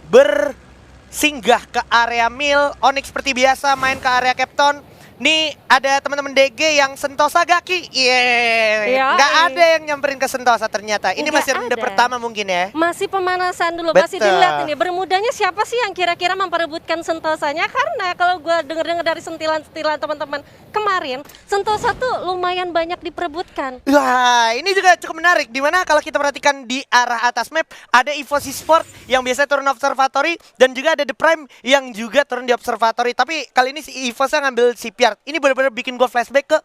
bersinggah ke area mil. Onyx seperti biasa main ke area Captain. Nih ada teman-teman DG yang Sentosa Gaki. Iya. Nggak ada yang nyamperin ke Sentosa ternyata. Ini Nggak masih ronde ada. pertama mungkin ya. Masih pemanasan dulu, masih Betul. dilihat ini bermudanya siapa sih yang kira-kira memperebutkan Sentosanya. Karena kalau gue denger-denger dari sentilan-sentilan teman-teman kemarin, Sentosa tuh lumayan banyak diperebutkan. Wah, ini juga cukup menarik. Dimana kalau kita perhatikan di arah atas map ada EVOS Sport yang biasanya turun observatory dan juga ada The Prime yang juga turun di observatory. Tapi kali ini si EVOS ngambil CPR. Ini benar-benar bikin gue flashback ke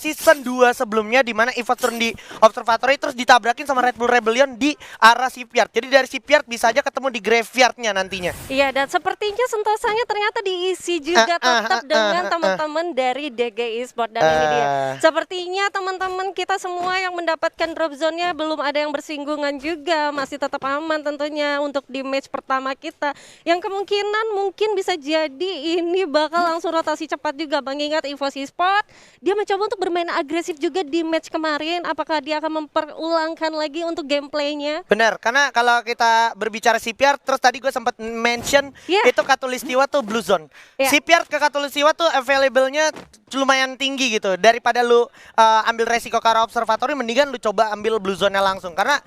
season 2 sebelumnya di mana EVOS turun di observatory terus ditabrakin sama Red Bull Rebellion di arah shipyard. Jadi dari shipyard bisa aja ketemu di graveyardnya nantinya. Iya, dan sepertinya Sentosanya ternyata diisi juga tetap dengan teman-teman dari DG Esport. Dan ini dia. Sepertinya teman-teman kita semua yang mendapatkan drop zone-nya belum ada yang bersinggungan juga. Masih tetap aman tentunya untuk di match pertama kita. Yang kemungkinan mungkin bisa jadi ini bakal langsung rotasi cepat juga. Mengingat EVOS Sport, dia mencoba untuk bermain agresif juga di match kemarin. Apakah dia akan memperulangkan lagi untuk gameplaynya? Benar, karena kalau kita berbicara CPR, terus tadi gue sempat mention itu Katulistiwa tuh Blue Zone. CPR ke Katulistiwa tuh available-nya lumayan tinggi gitu. Daripada lu ambil resiko ke arah observatory, mendingan lu coba ambil Blue Zone-nya langsung. Karena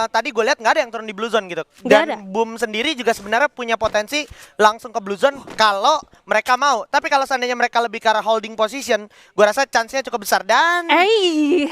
tadi gue lihat nggak ada yang turun di Blue Zone gitu. Dan Boom sendiri juga sebenarnya punya potensi langsung ke Blue Zone kalau mereka mau. Tapi kalau seandainya mereka lebih ke arah holding position, gue rasa chance-nya cukup besar. Dan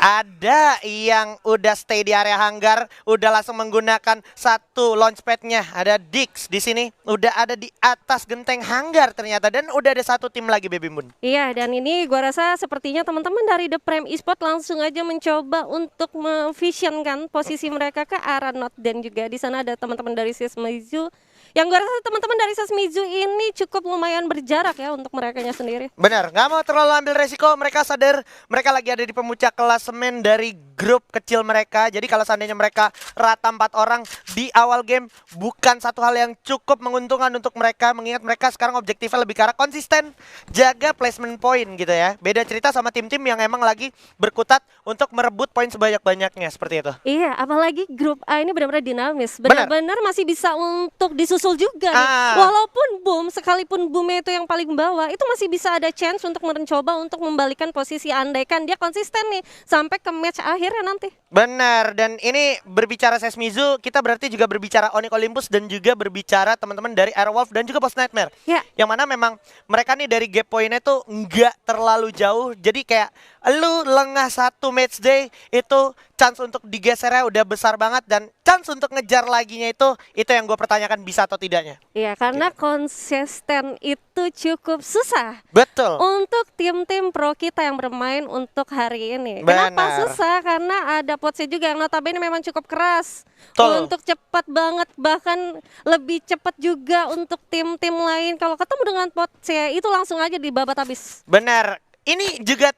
ada yang udah stay di area hanggar, udah langsung menggunakan satu launchpad-nya. Ada Dix di sini, udah ada di atas genteng hanggar ternyata. Dan udah ada satu tim lagi, Baby Moon. Iya, dan ini gue rasa sepertinya teman-teman dari The Prime Esport langsung aja mencoba untuk memvisionkan posisi mereka ke arah Not. Dan juga di sana ada teman-teman dari Sesmizu. Yang gue rasa teman-teman dari Sesmizu ini cukup lumayan berjarak ya untuk merekanya sendiri. Benar, nggak mau terlalu ambil resiko. Mereka sadar mereka lagi ada di pemuncak klasemen dari grup kecil mereka. Jadi kalau seandainya mereka rata 4 orang di awal game, bukan satu hal yang cukup menguntungkan untuk mereka. Mengingat mereka sekarang objektifnya lebih ke arah konsisten, jaga placement point gitu ya. Beda cerita sama tim-tim yang emang lagi berkutat untuk merebut poin sebanyak-banyaknya seperti itu. Iya, apalagi grup A ini benar-benar dinamis. Benar-benar masih bisa untuk disusul juga nih. Walaupun Boom, sekalipun Boomnya itu yang paling bawah, itu masih bisa ada chance untuk mencoba untuk membalikan posisi, andaikan dia konsisten nih sampai ke match akhirnya nanti. Benar, dan ini berbicara Sesmizu, kita berarti juga berbicara Onyx Olympus dan juga berbicara teman-teman dari Airwolf dan juga Boss Nightmare. Yang mana memang mereka nih dari gap poinnya tuh nggak terlalu jauh. Jadi kayak lu lengah satu match day itu chance untuk digesernya udah besar banget, dan chance untuk ngejar laginya itu yang gue pertanyakan bisa atau tidaknya. Iya, karena konsisten itu cukup susah. Betul. Untuk tim-tim pro kita yang bermain untuk hari ini. Kenapa susah? Karena ada potnya juga yang notabene memang cukup keras. Untuk cepat banget, bahkan lebih cepat juga untuk tim-tim lain. Kalau ketemu dengan potnya itu langsung aja dibabat habis. Benar. Ini juga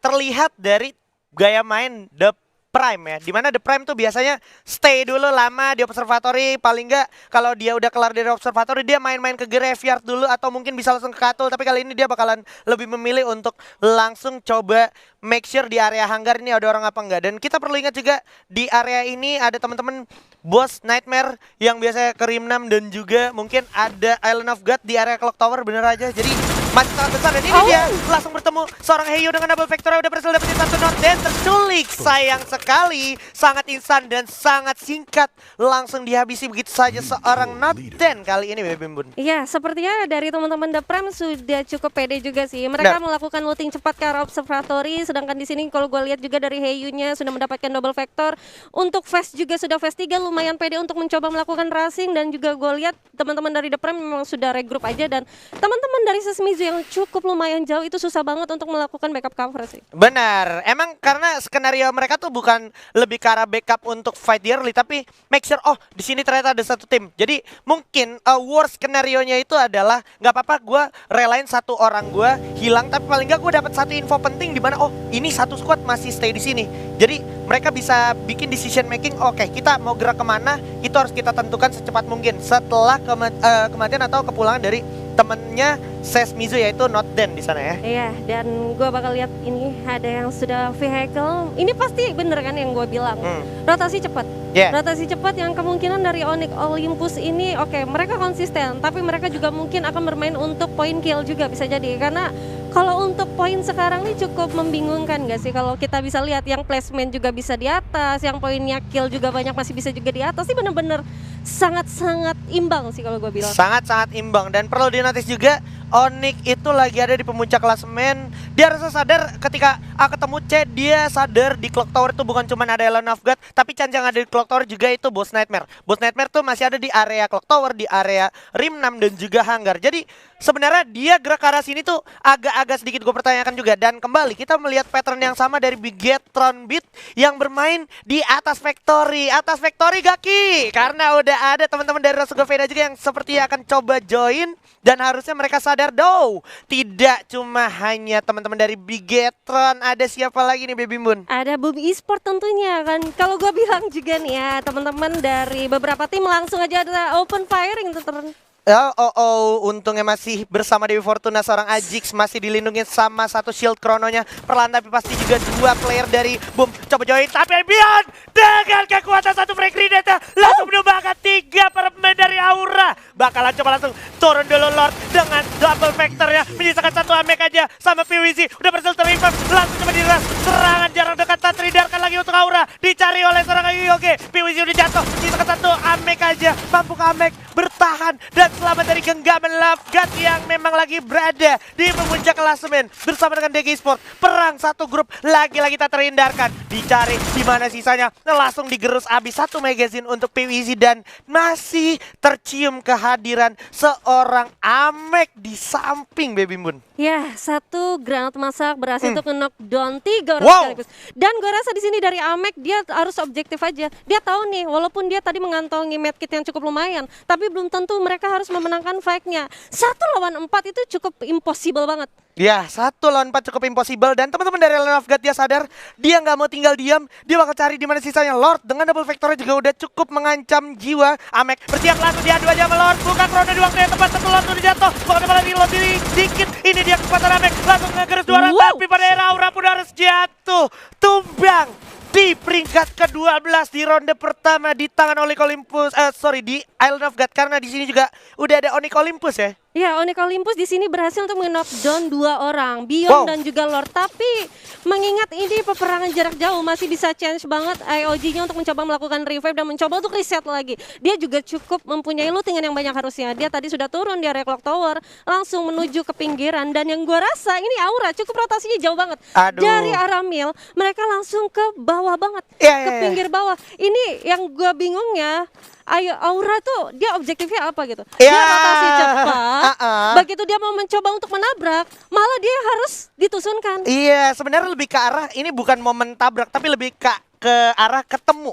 terlihat dari gaya main The Prime ya, dimana The Prime tuh biasanya stay dulu lama di observatory. Paling nggak kalau dia udah kelar dari observatory, dia main-main ke graveyard dulu atau mungkin bisa langsung ke Katul. Tapi kali ini dia bakalan lebih memilih untuk langsung coba make sure di area hanggar ini ada orang apa enggak. Dan kita perlu ingat juga di area ini ada teman-teman Boss Nightmare yang biasanya ke Rim 6 dan juga mungkin ada Island of God di area Clock Tower, bener aja. Jadi masih sangat besar, dan ini dia langsung bertemu seorang Heyu dengan double vector udah berhasil dapetin satu Not dan terculik. Sayang sekali, sangat instan dan sangat singkat, langsung dihabisi begitu saja seorang Not 10 kali ini, Baby Bun. Iya, sepertinya dari teman-teman The Prime sudah cukup pede juga sih. Mereka melakukan looting cepat ke arah observatory, sedangkan di sini kalau gue lihat juga dari Heyunya sudah mendapatkan double vector. Untuk phase juga sudah phase 3, lumayan pede untuk mencoba melakukan rushing. Dan juga gue lihat teman-teman dari The Prime memang sudah regroup aja, dan teman-teman dari Sesmizu yang cukup lumayan jauh itu susah banget untuk melakukan backup cover sih. Benar, emang karena skenario mereka tuh bukan lebih ke arah backup untuk fight the early, tapi make sure di sini ternyata ada satu tim. Jadi mungkin worst skenario-nya itu adalah nggak apa-apa gue relain satu orang gue hilang, tapi paling nggak gue dapat satu info penting di mana ini satu squad masih stay di sini. Jadi mereka bisa bikin decision making, oke, kita mau gerak kemana, itu harus kita tentukan secepat mungkin setelah kematian atau kepulangan dari temennya Sesmizu yaitu Noden di sana ya. Iya, dan gue bakal lihat ini ada yang sudah vehicle. Ini pasti bener kan yang gue bilang. Rotasi cepat. Yeah. Rotasi cepat yang kemungkinan dari Onyx Olympus ini oke, mereka konsisten, tapi mereka juga mungkin akan bermain untuk point kill juga bisa jadi. Karena kalau untuk poin sekarang ini cukup membingungkan gak sih kalau kita bisa lihat yang placement juga bisa di atas, yang poinnya kill juga banyak masih bisa juga di atas. Ini bener-bener sangat-sangat imbang sih kalau gue bilang. Sangat-sangat imbang dan perlu dinotis juga Onyx itu lagi ada di pemuncak klasemen. Dia harus sadar ketika A ketemu C, dia sadar di Clock Tower itu bukan cuma ada Elon of God, tapi Chan yang ada di Clock Tower juga itu Boss Nightmare. Boss Nightmare tuh masih ada di area Clock Tower, di area Rim 6 dan juga Hangar. Jadi sebenarnya dia gerak ke arah sini tuh agak-agak sedikit gue pertanyakan juga. Dan kembali kita melihat pattern yang sama dari Bigetron Beat yang bermain di atas Factory. Atas Factory Gaki, karena udah ada teman-teman dari Rasuga Veda juga yang sepertinya akan coba join. Dan harusnya mereka sadar tidak cuma hanya teman-teman dari Bigetron, ada siapa lagi nih Baby Moon? Ada Boom Esport tentunya kan. Kalau gue bilang juga nih ya, teman-teman dari beberapa tim langsung aja ada open firing tuh untungnya masih bersama Dewi Fortuna, seorang Ajix masih dilindungi sama satu shield krononya. Perlahan tapi pasti juga dua player dari Boom coba join, tapi Beyond dengan kekuatan satu frag grenade langsung menumbangkan 3 pemain dari Aura. Bakalan coba langsung turun dulu Lord dengan double vector ya, menyisakan satu Amek aja sama PWC. Udah berhasil terima, langsung coba diras serangan jarak dekat Tatridarkan lagi untuk Aura, dicari oleh seorang Yoge. PWC udah jatuh, menyisakan satu Amek aja, mampu Amek bertahan dan selamat dari genggaman Love God yang memang lagi berada di pemuncak klasemen bersama dengan DG Sport. Perang satu grup lagi-lagi tak terhindarkan. Dicari di mana sisanya, langsung digerus habis satu magazine untuk PWZ dan masih tercium kehadiran seorang Amek di samping Baby Moon. Ya, satu granat masak berhasil untuk knockdown 3 orang sekaligus. Dan gue rasa di sini dari Amek dia harus objektif aja. Dia tahu nih, walaupun dia tadi mengantongi medkit yang cukup lumayan, tapi belum tentu mereka harus memenangkan fight-nya. 1 lawan 4 itu cukup impossible banget. Ya, 1 lawan 4 cukup impossible. Dan teman-teman dari Elon of God dia sadar, dia nggak mau tinggal diam. Dia bakal cari di mana sisanya. Lord dengan double vectornya juga udah cukup mengancam jiwa. Amek bersiap langsung diadu aja sama Lord. Buka Chrono di waktu yang tepat, satu Lord udah jatuh. Bakal malah reload dikit. Ini dia kekuatan Amek. Langsung ngegerus 2 orang, tapi pada era Aura pun harus jatuh. Tumbang di peringkat ke-12 di ronde pertama di tangan Onyx Olympus. Di Island of God, karena di sini juga udah ada Onyx Olympus ya. Ya, Onyx Olympus di sini berhasil untuk men-knockdown 2 orang, Beyond dan juga Lord. Tapi mengingat ini peperangan jarak jauh, masih bisa chance banget IOG-nya untuk mencoba melakukan revive dan mencoba untuk reset lagi. Dia juga cukup mempunyai lootingan yang banyak harusnya. Dia tadi sudah turun di area Clock Tower, langsung menuju ke pinggiran. Dan yang gue rasa ini Aura cukup rotasinya jauh banget. Dari arah Mil, mereka langsung ke bawah banget, ke pinggir bawah. Ini yang gue bingungnya. Aura tuh dia objektifnya apa gitu? Dia rotasi cepat. Begitu dia mau mencoba untuk menabrak, malah dia harus ditusunkan. Iya, sebenarnya lebih ke arah ini bukan momen tabrak, tapi lebih ke arah ketemu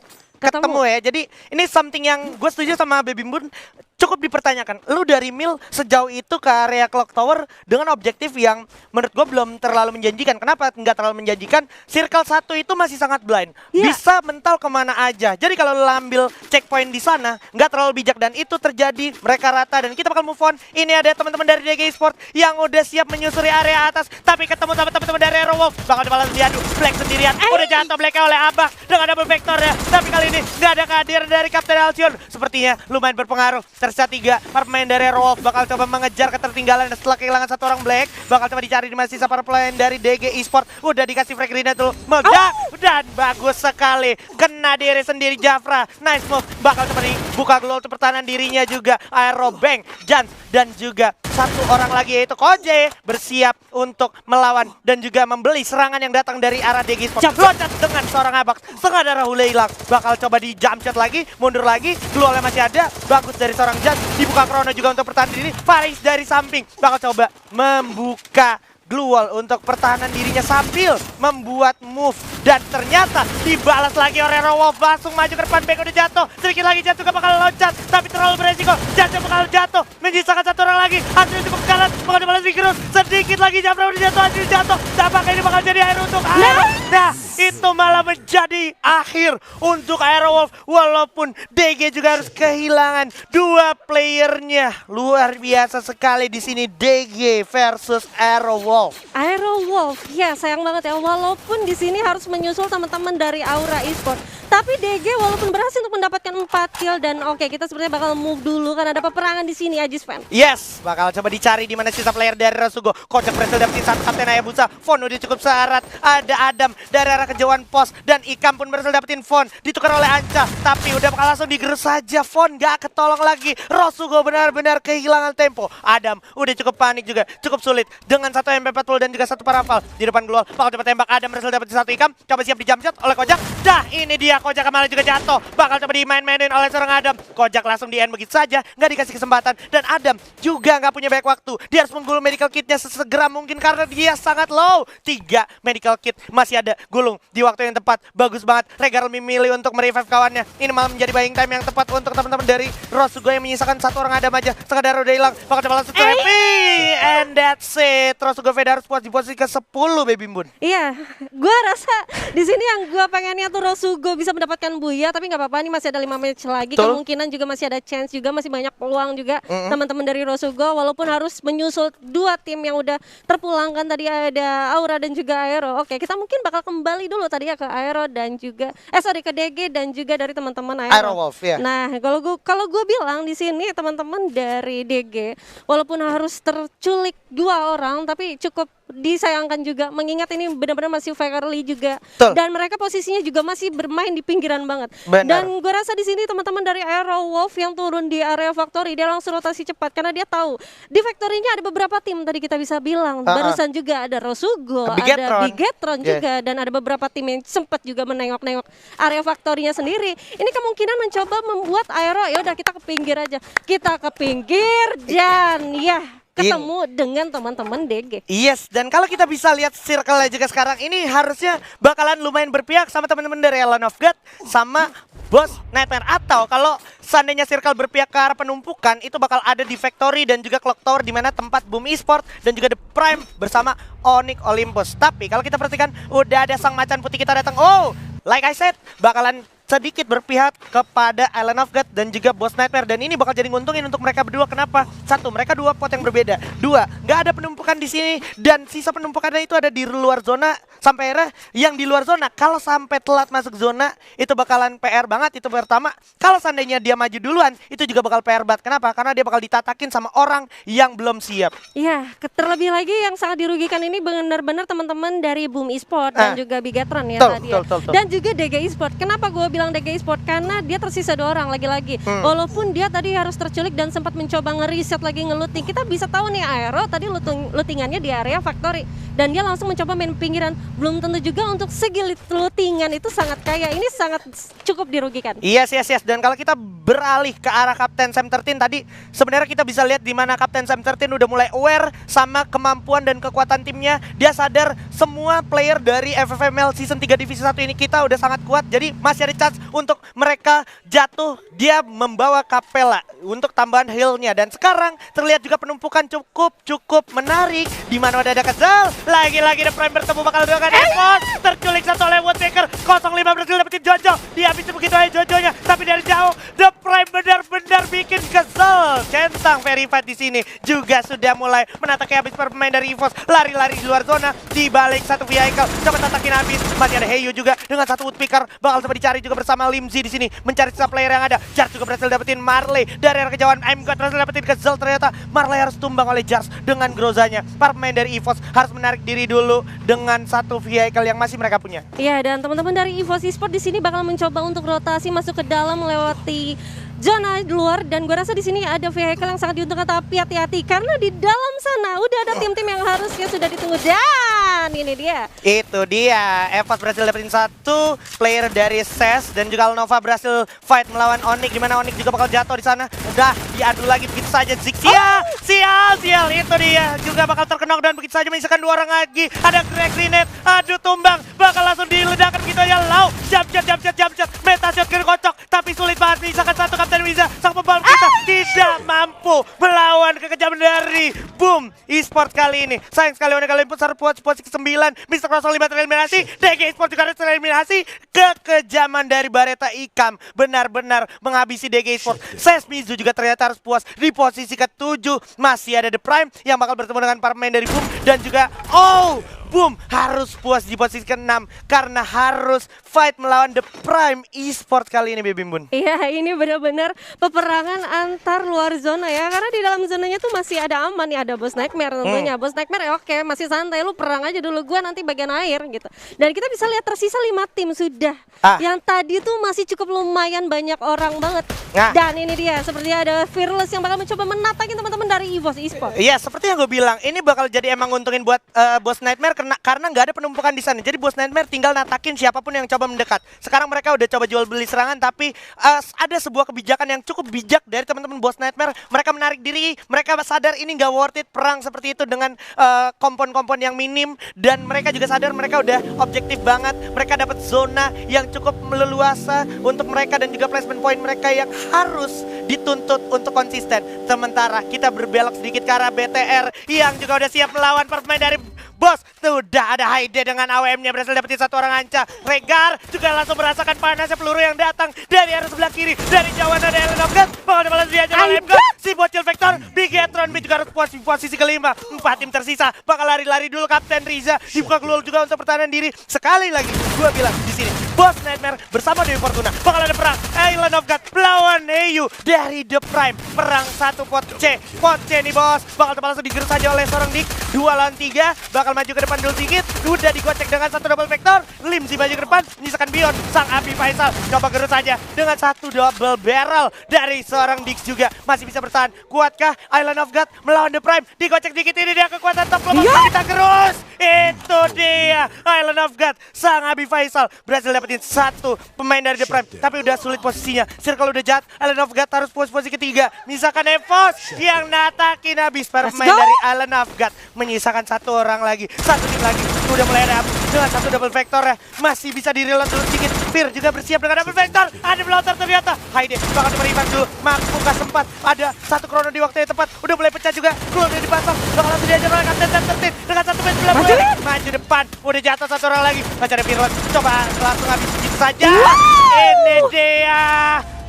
ya. Jadi ini something yang gue setuju sama Baby Moon. Cukup dipertanyakan, lu dari Mil sejauh itu ke area Clock Tower dengan objektif yang menurut gue belum terlalu menjanjikan. Kenapa nggak terlalu menjanjikan? Circle 1 itu masih sangat blind, bisa mental kemana aja. Jadi kalau lu ambil checkpoint di sana nggak terlalu bijak, dan itu terjadi, mereka rata. Dan kita bakal move on. Ini ada teman-teman dari DG Sport yang udah siap menyusuri area atas, tapi ketemu sama teman-teman dari Aerowolf. Bakal dibalas diadu, Black sendirian, udah jatuh Blacknya oleh Abah dengan double vector ya. Tapi kali ini nggak ada kehadiran dari Kapten Alcyon. Sepertinya lumayan berpengaruh. Tersisa 3 pemain dari Aerowolf bakal coba mengejar ketertinggalan setelah kehilangan 1 orang Black. Bakal coba dicari di mana sisa para pemain dari DG Esport. Udah dikasih frag grenade tuh, meledak dan bagus sekali, kena diri sendiri Jafra. Nice move, bakal coba dibuka glow untuk pertahanan dirinya juga. Aerobang, Jans dan juga 1 orang lagi yaitu Koje bersiap untuk melawan dan juga membeli serangan yang datang dari arah DG Sport. Loncat dengan seorang Abax, setengah darah Hule hilang. Bakal coba di jump shot lagi, mundur lagi, glow masih ada. Bagus dari seorang Jans, dibuka Chrono juga untuk pertahanan diri. Faris dari samping bakal coba membuka glue wall untuk pertahanan dirinya sambil membuat move, dan ternyata dibalas lagi oleh Aerowolf. Langsung maju ke depan, back udah jatuh, sedikit lagi jatuh, gak bakal loncat tapi terlalu beresiko, jatuh bakal jatuh, menyisakan 1 orang lagi. Hasil cukup jalan, bakal dibalas Vigorous, sedikit lagi Jafra udah jatuh, hasil jatuh. Apakah ini bakal jadi air untuk air? Nah, itu malah menjadi akhir untuk Aerowolf. Walaupun DG juga harus kehilangan 2 playernya. Luar biasa sekali di sini DG versus Aerowolf. Aerowolf, ya sayang banget ya. Walaupun di sini harus menyusul teman-teman dari Aura Esports, tapi DG walaupun berhasil untuk mendapatkan 4 kill dan oke, kita sepertinya bakal move dulu karena ada peperangan di sini Ajis fan. Yes, bakal coba dicari di mana sisa player dari Rosugo. Kocak berhasil dapetin satu Kapten Hayabusa. Fon udah cukup syarat. Ada Adam dari arah kejauhan pos dan Ikam pun berhasil dapetin Fon. Ditukar oleh Anca, tapi udah bakal langsung digerus saja. Fon gak ketolong lagi. Rosugo benar-benar kehilangan tempo. Adam udah cukup panik juga, cukup sulit dengan satu MP40 dan juga satu parafal di depan Glual. Bakal coba tembak. Adam berhasil dapetin satu Ikam. Coba siap di jump shot oleh Kojak. Dah, ini dia Kojak kemarin juga jatuh. Bakal coba dimain-mainin oleh seorang Adam. Kojak langsung di end begitu saja, nggak dikasih kesempatan. Dan Adam juga nggak punya banyak waktu. Dia harus menggulung medical kitnya sesegera mungkin karena dia sangat low. 3 medical kit masih ada, gulung di waktu yang tepat. Bagus banget. Regar memilih untuk merevive kawannya. Ini malah menjadi buying time yang tepat untuk teman-teman dari Rosugo yang menyisakan satu orang Adam aja. Sekadar udah hilang. Bakal coba langsung terapi. And that's it. Rosugo Veda harus puas di posisi ke-10, Baby Bun. Iya, gua rasa di sini yang gua pengennya tuh Rosugo bisa mendapatkan Buya, tapi nggak apa-apa, ini masih ada 5 match lagi. Betul. Kemungkinan juga masih ada chance juga, masih banyak peluang juga teman-teman dari Rosugo, walaupun harus menyusul 2 tim yang udah terpulangkan tadi, ada Aura dan juga Aero. Oke, kita mungkin bakal kembali dulu tadi ya ke Aero dan juga ke DG dan juga dari teman-teman Aerowolf, ya. Nah, kalau gua bilang di sini teman-teman dari DG walaupun harus terculik 2 orang tapi cukup disayangkan juga, mengingat ini benar-benar masih Fakerly juga. Betul. Dan mereka posisinya juga masih bermain di pinggiran banget. Benar. Dan gue rasa di sini teman-teman dari Aerowolf yang turun di area Factory, dia langsung rotasi cepat karena dia tahu di Factory-nya ada beberapa tim tadi kita bisa bilang. Barusan juga ada Rosugo, ada Bigetron juga, dan ada beberapa tim yang sempat juga menengok-nengok area Factory-nya sendiri. Ini kemungkinan mencoba membuat Aero, ya udah kita ke pinggir aja. Kita ke pinggir dan ya ketemu dengan teman-teman DG. Yes, dan kalau kita bisa lihat circle-nya juga sekarang ini harusnya bakalan lumayan berpihak sama teman-teman dari Alone of God sama Boss Nightmare. Atau kalau seandainya circle berpihak ke arah penumpukan, itu bakal ada di Factory dan juga Clock Tower, di mana tempat Boom Esports dan juga The Prime bersama Onyx Olympus. Tapi kalau kita perhatikan udah ada sang macan putih kita datang. Oh, like I said, bakalan sedikit berpihak kepada Island of God dan juga Boss Nightmare, dan ini bakal jadi nguntungin untuk mereka berdua. Kenapa? 1, mereka 2 pot yang berbeda. 2, nggak ada penumpukan di sini dan sisa penumpukannya itu ada di luar zona. Sampai akhirnya yang di luar zona kalau sampai telat masuk zona itu bakalan PR banget. Itu pertama. Kalau seandainya dia maju duluan itu juga bakal PR banget. Kenapa? Karena dia bakal ditatakin sama orang yang belum siap. Iya, terlebih lagi yang sangat dirugikan ini benar-benar teman-teman dari Boom Esports dan juga Bigetron ya tadi. Dan juga DG Esports. Kenapa gue bilang DG Esports? Karena dia tersisa 2 orang lagi-lagi. Walaupun dia tadi harus terculik dan sempat mencoba ngeriset lagi ngeluting. Kita bisa tahu nih Aero tadi lootingannya di area Factory dan dia langsung mencoba main pinggiran. Belum tentu juga untuk segi lootingan itu sangat kaya. Ini sangat cukup dirugikan. Yes. Dan kalau kita beralih ke arah Kapten Sam 13 tadi, sebenarnya kita bisa lihat di mana Kapten Sam 13 udah mulai aware sama kemampuan dan kekuatan timnya. Dia sadar semua player dari FFML Season 3 Divisi 1 ini kita udah sangat kuat. Jadi masih ada chance untuk mereka jatuh. Dia membawa Capella untuk tambahan healnya. Dan sekarang terlihat juga penumpukan cukup menarik. Di mana udah ada Kezal. Lagi-lagi The Prime bertemu bakal dengan effort. Terculik satu oleh Woodpecker. 05 berhasil dapetin Jojo. Dihabisin begitu aja Jojonya. Tapi dari jauh The Prime benar-benar bikin kesel. Centang verified di sini juga sudah mulai menata kayak habis pemain dari EVOS. Lari-lari di luar zona. Di balik satu vehicle. Coba tatakin habis. Masih ada Heyu juga dengan satu Woodpecker. Bakal coba dicari juga bersama Limzi di sini. Mencari sisa player yang ada. Jars juga berhasil dapetin Marley. Dari arah kejauhan I'm God berhasil dapetin kesel. Ternyata Marley harus tumbang oleh Jars dengan grozanya. Para pemain dari EVOS harus menarik diri dulu dengan satu vehicle yang masih mereka punya. Iya, dan teman-teman dari EVOS Esports di sini bakal mencoba untuk rotasi masuk ke dalam melewati zona luar, dan gue rasa di sini ada vehicle yang sangat diuntungkan, tapi hati-hati karena di dalam sana udah ada tim-tim yang harusnya sudah ditunggu, dan ini dia. Itu dia, EVOS berhasil dapetin satu player dari SES dan juga Alnova berhasil fight melawan Onyx, di mana Onyx juga bakal jatuh di sana. Udah diadu lagi begitu saja. Zik sial itu dia juga bakal terkenok dan begitu saja menyisakan 2 orang lagi. Ada Greg Grenade, aduh tumbang, bakal langsung diledakkan gitu aja. Lau, jump shot, meta shot kiri kocok, tapi sulit banget menyisakan satu Kapten Wiza, sang pembalap kita di tidak mampu melawan kekejaman dari Boom Esports kali ini. Sayang sekali One kalian pun posisi ke-9. Mr. Cross 5 tereliminasi, DG Esports juga tereliminasi. Kekejaman dari Bareta Ikam benar-benar menghabisi DG Esports. Sesmizu juga ternyata harus puas di posisi ke-7. Masih ada The Prime yang bakal bertemu dengan para pemain dari Boom. Dan juga Boom harus puas di posisi ke-6 karena harus fight melawan The Prime Esports kali ini, Bebim Bun. Iya, ini benar-benar peperangan antar luar zona ya. Karena di dalam zonanya tuh masih ada aman nih, ada Boss Nightmare tentunya. Boss Nightmare ya oke, masih santai, lu perang aja dulu, gua nanti bagian air gitu. Dan kita bisa lihat tersisa 5 tim sudah. Yang tadi tuh masih cukup lumayan banyak orang banget. Dan ini dia, seperti ada Fearless yang bakal mencoba menatakin teman-teman dari EVOS Esports. Iya, seperti yang gue bilang, ini bakal jadi emang nguntungin buat Boss Nightmare karena nggak ada penumpukan di sana. Jadi Boss Nightmare tinggal natakin siapapun yang coba mendekat. Sekarang mereka udah coba jual beli serangan, tapi ada sebuah kebijakan yang cukup bijak dari teman-teman Boss Nightmare. Mereka menarik diri, mereka sadar ini nggak worth it perang seperti itu dengan kompon-kompon yang minim, dan mereka juga sadar mereka udah objektif banget. Mereka dapat zona yang cukup leluasa untuk mereka dan juga placement point mereka yang harus dituntut untuk konsisten. Sementara kita berbelok sedikit ke arah BTR yang juga udah siap melawan para pemain dari Bos. Sudah ada Haide dengan AWM-nya berhasil dapetin satu orang Anca. Regar juga langsung merasakan panasnya peluru yang datang dari arah sebelah kiri. Dari jauhan ada Ellen of God. Bakal balas dia aja oleh MK. Si bocil Vector, Bigetron B juga harus puas di posisi ke-5. 4 tim tersisa. Bakal lari-lari dulu Kapten Riza. Dibuka keluar juga untuk pertahanan diri. Sekali lagi gue bilang di sini Boss Nightmare bersama Dewi Fortuna. Bakal ada perang Island of God melawan Heyu dari The Prime. Perang satu pot C. Pot C nih bos. Bakal langsung digerus saja oleh seorang Dik. 2 lawan 3. Bakal maju ke depan dulu sedikit. Udah digocek dengan satu double vector. Limsi maju ke depan. Menyisakan Bion. Sang Abi Faisal coba gerus saja dengan satu double barrel dari seorang Dix juga. Masih bisa bertahan. Kuatkah Island of God melawan The Prime? Digocek dikit, ini dia kekuatan top level. Kita gerus. Itu dia Island of God. Sang Abi Faisal berhasil dapetin satu pemain dari The Prime. Tapi udah sulit posisinya. Circle udah jahat. Island of God harus posisi ketiga. Misalkan EVOS yang natakin habis para pemain dari Island of God. Menyisakan satu orang lagi. Satu tim lagi. Udah mulai ada dengan satu double vector ya. Masih bisa di-reload dulu sedikit. Fear juga bersiap dengan double vector. Ada blotter ternyata. Haide bakal berimbang dulu. Mampu gak sempat. Ada satu krono di waktu yang tepat. Udah mulai pecah juga. Keluar dari dipasang. Bakal langsung diajar oleh Kapten tertib. Dengan satu match bola boleh. Maju depan. Udah jatuh satu orang lagi. Masih ada Fearless. Coba langsung habis begitu saja. Ini dia.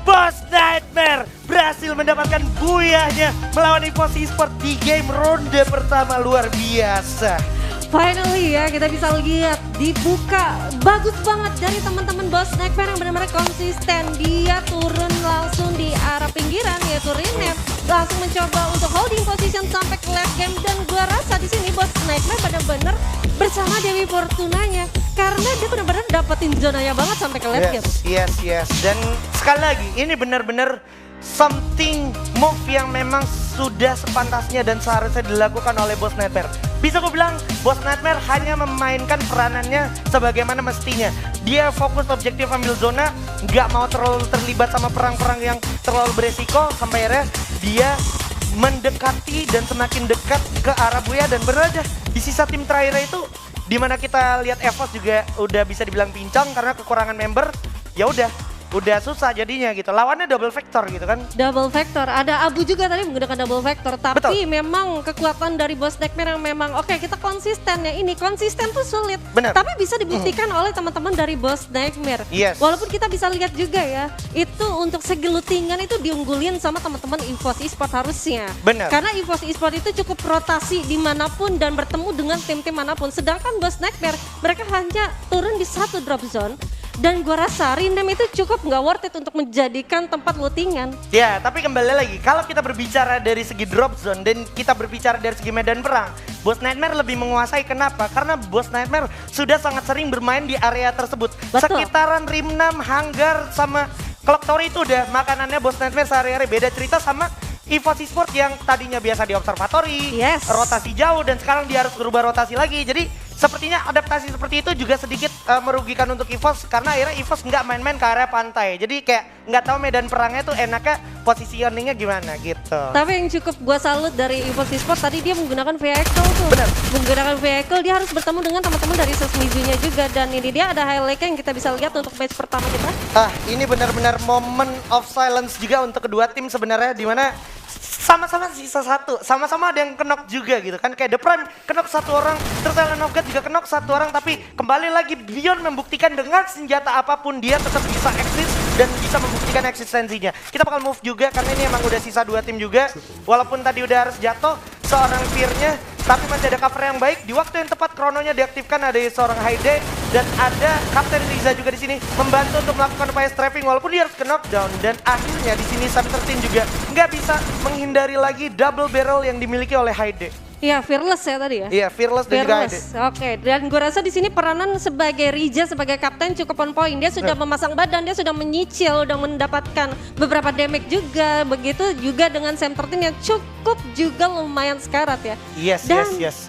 Boss Nightmare berhasil mendapatkan buyahnya melawan EVOS Esports di game ronde pertama. Luar biasa. Finally ya, kita bisa lihat dibuka bagus banget dari teman-teman Boss Nightmare yang benar-benar konsisten. Dia turun langsung di arah pinggiran yaitu Rinem, langsung mencoba untuk holding position sampai ke late game, dan gua rasa di sini Boss Nightmare benar-benar bersama Dewi Fortunanya karena dia benar-benar dapetin zonanya banget sampai ke late game. Yes. Dan sekali lagi ini benar-benar something move yang memang sudah sepantasnya dan seharusnya dilakukan oleh Boss Nightmare. Bisa gue bilang Boss Nightmare hanya memainkan peranannya sebagaimana mestinya. Dia fokus objektif ambil zona, nggak mau terlalu terlibat sama perang-perang yang terlalu beresiko. Sampai akhirnya dia mendekati dan semakin dekat ke arah Buya dan berada di sisa tim terakhir itu, dimana kita lihat EVOS juga udah bisa dibilang pincang karena kekurangan member. Ya udah susah jadinya gitu. Lawannya double vector gitu kan. Double vector. Ada Abu juga tadi menggunakan double vector. Tapi betul, memang kekuatan dari Boss Nightmare yang memang oke, kita konsisten ya. Ini konsisten tuh sulit. Bener. Tapi bisa dibuktikan oleh teman-teman dari Boss Nightmare. Yes. Walaupun kita bisa lihat juga ya, itu untuk segi lootingan itu diunggulin sama teman-teman EVOS Esports harusnya. Bener. Karena EVOS Esports itu cukup rotasi dimanapun dan bertemu dengan tim-tim manapun. Sedangkan Boss Nightmare, mereka hanya turun di satu drop zone. Dan gua rasa Rinem itu cukup nggak worth it untuk menjadikan tempat lootingan. Ya, tapi kembali lagi, kalau kita berbicara dari segi drop zone dan kita berbicara dari segi medan perang, Boss Nightmare lebih menguasai. Kenapa? Karena Boss Nightmare sudah sangat sering bermain di area tersebut. Betul. Sekitaran Rim 6, Hanggar, sama Clock Tower itu udah makanannya Boss Nightmare sehari-hari. Beda cerita sama EVOS Esports yang tadinya biasa di observatory, yes, rotasi jauh, dan sekarang dia harus berubah rotasi lagi. Jadi sepertinya adaptasi seperti itu juga sedikit merugikan untuk EVOS karena akhirnya EVOS nggak main-main ke area pantai. Jadi kayak nggak tahu medan perangnya tuh enaknya positioningnya gimana gitu. Tapi yang cukup gua salut dari EVOS Esports tadi dia menggunakan vehicle tuh. Benar. Menggunakan vehicle dia harus bertemu dengan teman-teman dari Sesmizunya juga, dan ini dia ada highlight-nya yang kita bisa lihat untuk match pertama kita. Ini benar-benar moment of silence juga untuk kedua tim sebenarnya, di mana sama-sama sisa satu, sama-sama ada yang knock juga gitu kan. Kayak The Prime knock satu orang, terus Ellen of God juga knock satu orang, tapi kembali lagi Beyond membuktikan dengan senjata apapun dia tetap bisa eksis dan bisa membuktikan eksistensinya. Kita bakal move juga karena ini emang udah sisa 2 tim juga. Walaupun tadi udah harus jatuh seorang Fear-nya, tapi masih ada cover yang baik. Di waktu yang tepat krononya diaktifkan, ada seorang Haide dan ada Kapten Riza juga di sini membantu untuk melakukan upaya strafing walaupun dia harus ke knockdown. Dan akhirnya di sini Sam 13 juga nggak bisa menghindari lagi double barrel yang dimiliki oleh Haide. Iya, Fearless ya tadi ya. Iya, Fearless dan juga Haide. Oke, dan gue rasa di sini peranan sebagai Riza sebagai kapten cukup on point. Dia sudah memasang badan, dia sudah menyicil, sudah mendapatkan beberapa damage juga. Begitu juga dengan Sam 13 yang cukup juga lumayan sekarat ya. Yes, Dan yes.